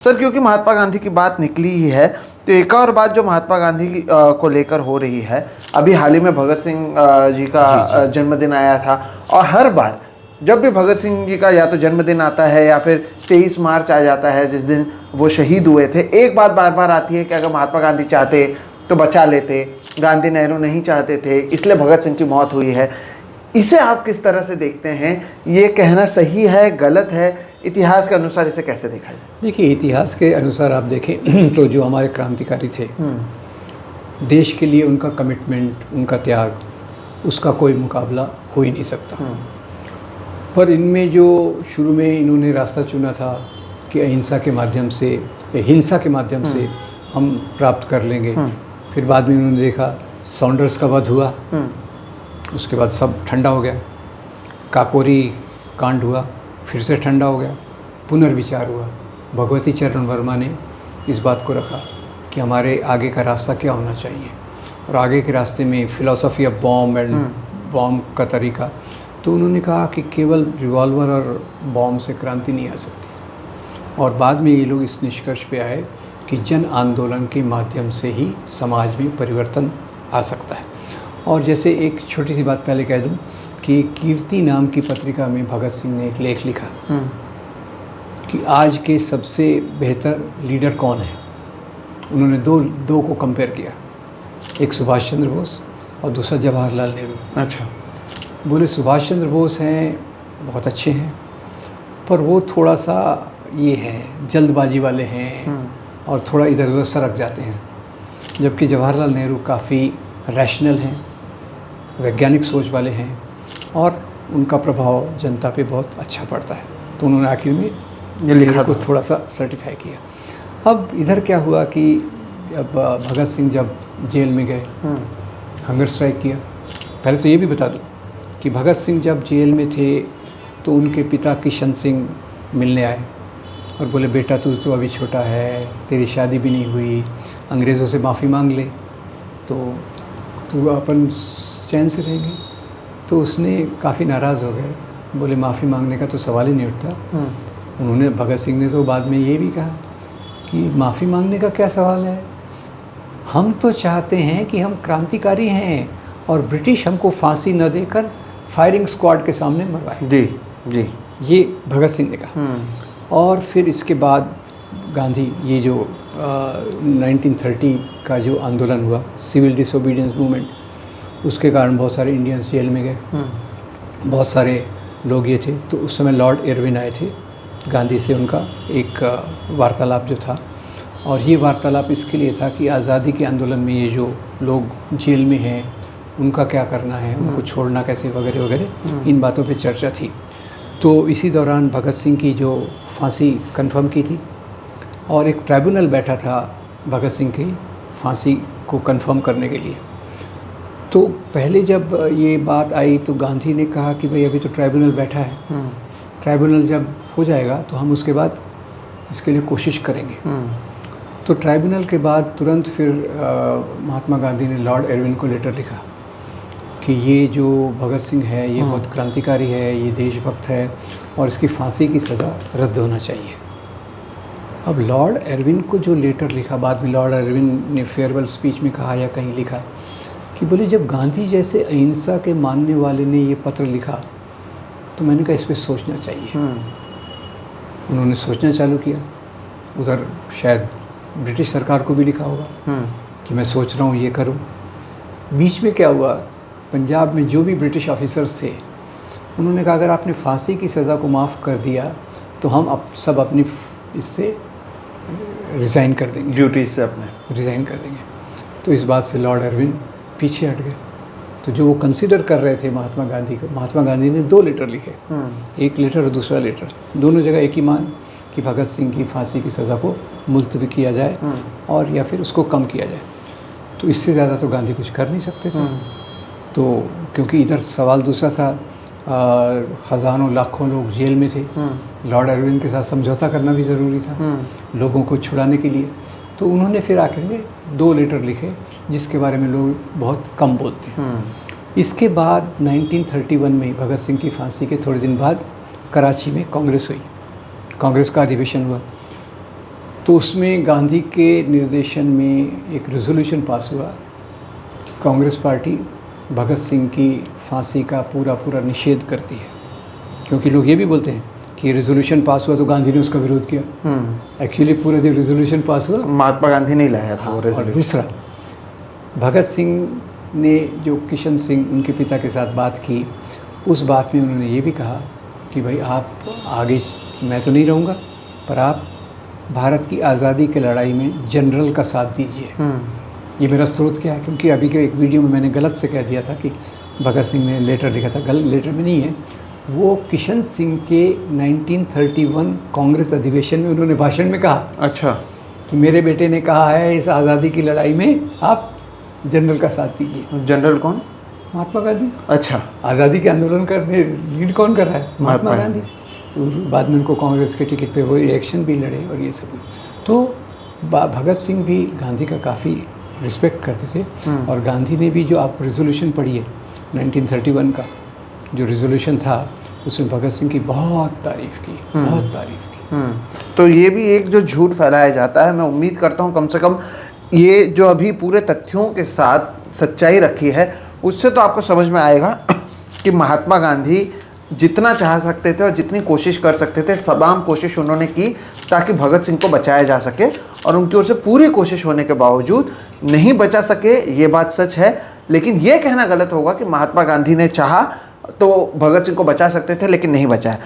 Sir, क्योंकि महात्मा गांधी की बात निकली ही है तो एक और बात जो महात्मा गांधी को लेकर हो रही है, अभी हाल ही में भगत सिंह जी का जन्मदिन आया था और हर बार जब भी भगत सिंह जी का या तो जन्मदिन आता है या फिर 23 मार्च आ जाता है जिस दिन वो शहीद हुए थे, एक बात बार बार आती है कि अगर महात्मा गांधी चाहते तो बचा लेते, गांधी नेहरू नहीं चाहते थे इसलिए भगत सिंह की मौत हुई है। इसे आप किस तरह से देखते हैं? ये कहना सही है, गलत है? इतिहास के अनुसार इसे कैसे देखा जाए? देखिए, इतिहास के अनुसार आप देखें तो जो हमारे क्रांतिकारी थे, देश के लिए उनका कमिटमेंट, उनका त्याग, उसका कोई मुकाबला हो ही नहीं सकता। पर इनमें जो शुरू में इन्होंने रास्ता चुना था कि अहिंसा के माध्यम से, हिंसा के माध्यम से हम प्राप्त कर लेंगे, फिर बाद में उन्होंने देखा सॉन्डर्स का वध हुआ, उसके बाद सब ठंडा हो गया, काकोरी कांड हुआ, फिर से ठंडा हो गया, पुनर्विचार हुआ। भगवती चरण वर्मा ने इस बात को रखा कि हमारे आगे का रास्ता क्या होना चाहिए, और आगे के रास्ते में philosophy of bomb and bomb का तरीका। तो उन्होंने कहा कि केवल रिवॉल्वर और बॉम्ब से क्रांति नहीं आ सकती, और बाद में ये लोग इस निष्कर्ष पे आए कि जन आंदोलन के माध्यम से ही समाज में परिवर्तन आ सकता है। और जैसे एक छोटी सी बात पहले कह दूं कि कीर्ति नाम की पत्रिका में भगत सिंह ने एक लेख लिखा कि आज के सबसे बेहतर लीडर कौन है। उन्होंने दो को कंपेयर किया, एक सुभाष चंद्र बोस और दूसरा जवाहरलाल नेहरू। अच्छा। बोले सुभाष चंद्र बोस हैं, बहुत अच्छे हैं, पर वो थोड़ा सा ये हैं, जल्दबाजी वाले हैं और थोड़ा इधर उधर सरक जाते हैं, जबकि जवाहरलाल नेहरू काफ़ी रैशनल हैं, वैज्ञानिक सोच वाले हैं और उनका प्रभाव जनता पे बहुत अच्छा पड़ता है। तो उन्होंने आखिर में ये लिखा को थोड़ा सा सर्टिफाई किया। अब इधर क्या हुआ कि जब भगत सिंह जब जेल में गए, हंगर स्ट्राइक किया। पहले तो ये भी बता दूं कि भगत सिंह जब जेल में थे तो उनके पिता किशन सिंह मिलने आए और बोले, बेटा तू तो अभी छोटा है, तेरी शादी भी नहीं हुई, अंग्रेज़ों से माफ़ी मांग ले तो तू अपन चैन से रहेंगे। तो उसने काफ़ी नाराज़ हो गए, बोले माफ़ी मांगने का तो सवाल ही नहीं उठता। उन्होंने, भगत सिंह ने तो बाद में ये भी कहा कि माफ़ी मांगने का क्या सवाल है, हम तो चाहते हैं कि हम क्रांतिकारी हैं और ब्रिटिश हमको फांसी न देकर फायरिंग स्क्वाड के सामने मरवाए। जी जी, ये भगत सिंह ने कहा। और फिर इसके बाद गांधी, ये जो 1930 का जो आंदोलन हुआ, सिविल डिसोबीडियंस मूवमेंट, उसके कारण बहुत सारे इंडियंस जेल में गए, बहुत सारे लोग ये थे। तो उस समय लॉर्ड इरविन आए थे, गांधी से उनका एक वार्तालाप जो था, और ये वार्तालाप इसके लिए था कि आज़ादी के आंदोलन में ये जो लोग जेल में हैं उनका क्या करना है, उनको छोड़ना कैसे, वगैरह वगैरह, इन बातों पे चर्चा थी। तो इसी दौरान भगत सिंह की जो फांसी कंफर्म की थी और एक ट्राइब्यूनल बैठा था भगत सिंह की फांसी को कंफर्म करने के लिए। तो पहले जब ये बात आई तो गांधी ने कहा कि भाई अभी तो ट्राइब्यूनल बैठा है, ट्राइब्यूनल जब हो जाएगा तो हम उसके बाद इसके लिए कोशिश करेंगे। तो ट्राइब्यूनल के बाद तुरंत फिर महात्मा गांधी ने लॉर्ड इरविन को लेटर लिखा कि ये जो भगत सिंह है ये बहुत क्रांतिकारी है, ये देशभक्त है और इसकी फांसी की सज़ा रद्द होना चाहिए। अब लॉर्ड इरविन को जो लेटर लिखा, बाद में लॉर्ड इरविन ने फेयरवेल स्पीच में कहा या कहीं लिखा कि बोले जब गांधी जैसे अहिंसा के मानने वाले ने ये पत्र लिखा तो मैंने कहा इस पर सोचना चाहिए। उन्होंने सोचना चालू किया। उधर शायद ब्रिटिश सरकार को भी लिखा होगा कि मैं सोच रहा हूँ ये करूँ। बीच में क्या हुआ, पंजाब में जो भी ब्रिटिश ऑफिसर्स थे उन्होंने कहा अगर आपने फांसी की सज़ा को माफ़ कर दिया तो हम सब अपनी इससे रिज़ाइन कर देंगे, ड्यूटीज से अपने रिज़ाइन कर देंगे। तो इस बात से लॉर्ड इरविन पीछे हट गए। तो जो वो कंसिडर कर रहे थे महात्मा गांधी को, महात्मा गांधी ने 2 लेटर लिखे, एक लेटर और दूसरा लेटर, दोनों जगह एक ही मान कि भगत सिंह की फांसी की सज़ा को मुलतवी किया जाए और या फिर उसको कम किया जाए। तो इससे ज़्यादा तो गांधी कुछ कर नहीं सकते थे। तो क्योंकि इधर सवाल दूसरा था, हज़ारों लाखों लोग जेल में थे, लॉर्ड इरविन के साथ समझौता करना भी ज़रूरी था लोगों को छुड़ाने के लिए। तो उन्होंने फिर आखिर में 2 लेटर लिखे जिसके बारे में लोग बहुत कम बोलते हैं। इसके बाद 1931 में भगत सिंह की फांसी के थोड़े दिन बाद कराची में कांग्रेस हुई, कांग्रेस का अधिवेशन हुआ। तो उसमें गांधी के निर्देशन में एक रेजोल्यूशन पास हुआ कि कांग्रेस पार्टी भगत सिंह की फांसी का पूरा पूरा निषेध करती है, क्योंकि लोग ये भी बोलते हैं कि रेजोल्यूशन पास हुआ तो गांधी ने उसका विरोध किया। एक्चुअली पूरा जो रेजोल्यूशन पास हुआ महात्मा गांधी नहीं लाया था वो और resolution। दूसरा, भगत सिंह ने जो किशन सिंह उनके पिता के साथ बात की, उस बात में उन्होंने ये भी कहा कि भाई आप आगे, मैं तो नहीं रहूँगा, पर आप भारत की आज़ादी की लड़ाई में जनरल का साथ दीजिए। ये मेरा स्रोत क्या है, क्योंकि अभी के एक वीडियो में मैंने गलत से कह दिया था कि भगत सिंह ने लेटर लिखा था, गलत लेटर में नहीं है, वो किशन सिंह के 1931 कांग्रेस अधिवेशन में उन्होंने भाषण में कहा अच्छा, कि मेरे बेटे ने कहा है इस आज़ादी की लड़ाई में आप जनरल का साथ दीजिए। जनरल कौन? महात्मा गांधी। अच्छा, आज़ादी के आंदोलन का लीड कौन कर रहा है? महात्मा महात्मा गांधी। तो बाद में उनको कांग्रेस के टिकट पे वो इलेक्शन भी लड़े और ये सब हुई। तो भगत सिंह भी गांधी का काफ़ी रिस्पेक्ट करते थे, और गांधी ने भी जो आप रेजोल्यूशन पढ़ी है 1931 का जो रेजोल्यूशन था, उसमें भगत सिंह की बहुत तारीफ़ की, बहुत तारीफ़ की। तो ये भी एक जो झूठ फैलाया जाता है, मैं उम्मीद करता हूँ कम से कम ये जो अभी पूरे तथ्यों के साथ सच्चाई रखी है, उससे तो आपको समझ में आएगा कि महात्मा गांधी जितना चाह सकते थे और जितनी कोशिश कर सकते थे, तमाम कोशिश उन्होंने की ताकि भगत सिंह को बचाया जा सके, और उनकी ओर से पूरी कोशिश होने के बावजूद नहीं बचा सके, ये बात सच है। लेकिन ये कहना गलत होगा कि महात्मा गांधी ने चाहा तो भगत सिंह को बचा सकते थे लेकिन नहीं बचाया।